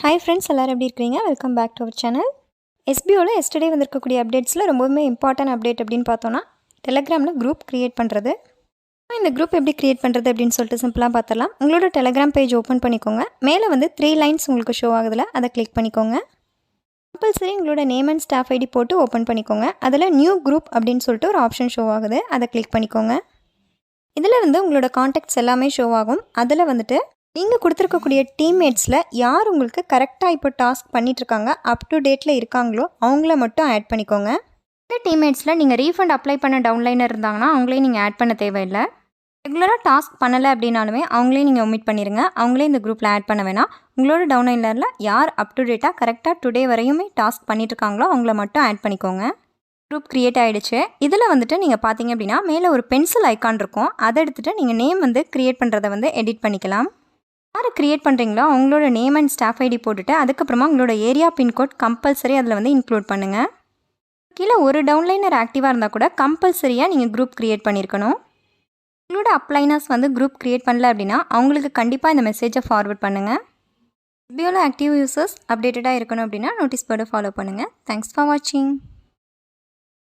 Hi friends, எல்லோரும் எப்படி இருக்கிறீங்க? Welcome back to our channel. எஸ்பிஓவில் எஸ்டர்டே வந்திருக்கக்கூடிய அப்டேட்ஸில் ரொம்பவுமே இம்பார்ட்டன்ட் அப்டேட் அப்படின்னு பார்த்தோன்னா, டெலகிராமில் குரூப் க்ரியேட் பண்ணுறது. இந்த குரூப் எப்படி க்ரியேட் பண்ணுறது அப்படின்னு சொல்லிட்டு சிம்பிளாக பார்த்துடலாம். உங்களோட டெலகிராம் பேஜ் ஓப்பன் பண்ணிக்கோங்க. மேலே வந்து 3 லைன்ஸ் உங்களுக்கு ஷோ ஆகுதுல, அதை கிளிக் பண்ணிக்கோங்க. கம்பல்சரி உங்களோட நேம் அண்ட் ஸ்டாஃப் ஐடி போட்டு ஓப்பன் பண்ணிக்கோங்க. அதில் நியூ குரூப் அப்படின்னு சொல்லிட்டு ஒரு ஆப்ஷன் ஷோ ஆகுது, அதை கிளிக் பண்ணிக்கோங்க. இதில் வந்து உங்களோட காண்டாக்ட்ஸ் எல்லாமே ஷோ ஆகும். அதில் வந்துட்டு நீங்கள் கொடுத்துருக்கக்கூடிய டீம்மேட்ஸில் யார் உங்களுக்கு கரெக்டாக இப்போ டாஸ்க் பண்ணிகிட்ருக்காங்க, அப் டு டேட்டில் இருக்காங்களோ அவங்கள மட்டும் ஆட் பண்ணிக்கோங்க. இந்த டீம்மேட்ஸில் நீங்கள் ரீஃபண்ட் அப்ளை பண்ண டவுன்லைனர் இருந்தாங்கன்னா அவங்களே நீங்கள் ஆட் பண்ண தேவையில்லை. ரெகுலராக டாஸ்க் பண்ணலை அப்படின்னாலுமே அவங்களே நீங்கள் ஒமிட் பண்ணிடுங்க. அவங்களே இந்த குரூப்பில் ஆட் பண்ண வேணாம். உங்களோட டவுன்லைனரில் யார் அப் டு டேட்டாக கரெக்டாக டுடே வரையுமே டாஸ்க் பண்ணிட்டுருக்காங்களோ அவங்கள மட்டும் ஆட் பண்ணிக்கோங்க. குரூப் க்ரியேட் ஆகிடுச்சு. இதில் வந்துட்டு நீங்கள் பார்த்தீங்க அப்படின்னா மேலே ஒரு பென்சில் ஐக்கான் இருக்கும். அதை எடுத்துகிட்டு நீங்கள் நேம் வந்து க்ரியேட் பண்ணுறதை வந்து எடிட் பண்ணிக்கலாம். யார் க்ரியேட் பண்ணுறீங்களோ அவங்களோட நேம் அண்ட் ஸ்டாஃப் ஐடி போட்டுட்டு அதுக்கப்புறமா உங்களோட ஏரியா பின்கோட் கம்பல்சரி அதில் வந்து இன்க்ளூட் பண்ணுங்கள். கீழே ஒரு டவுன்லைனர் ஆக்டிவாக இருந்தால் கூட கம்பல்சரியாக நீங்கள் குரூப் க்ரியேட் பண்ணியிருக்கணும். உங்களோட அப்ளைனர்ஸ் வந்து குரூப் க்ரியேட் பண்ணல அப்படின்னா அவங்களுக்கு கண்டிப்பாக இந்த மெசேஜை ஃபார்வர்ட் பண்ணுங்கள். எஸ்பிஓவில் ஆக்டிவ் யூசர்ஸ் அப்டேட்டடாக இருக்கணும் அப்படின்னா நோட்டீஸ் போர்டை ஃபாலோ பண்ணுங்கள். தேங்க்ஸ் ஃபார் வாட்சிங்.